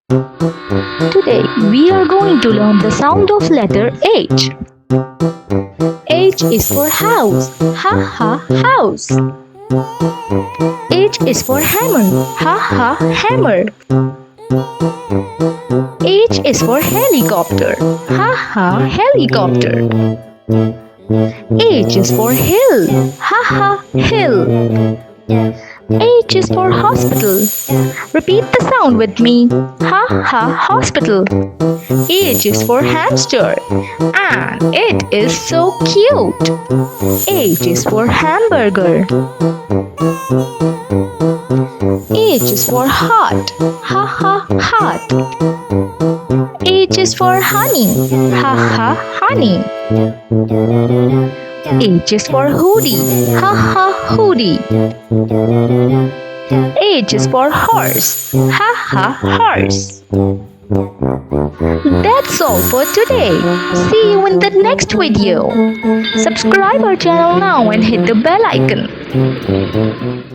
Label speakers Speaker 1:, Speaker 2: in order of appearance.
Speaker 1: Today we are going to learn the sound of letter H. H is for house. Ha ha house. H is for hammer. Ha ha hammer. H is for helicopter. Ha ha helicopter. H is for hill. Ha ha hill. H is for hospital. Repeat the sound with me. Ha ha hospital. H is for hamster. And it is so cute. H is for hamburger. H is for hot. Ha ha hot. H is for honey. Ha ha honey. H is for hoodie. Ha ha hoodie. H is for horse. Ha ha horse. That's all for today. See you in the next video. Subscribe our channel now and hit the bell icon.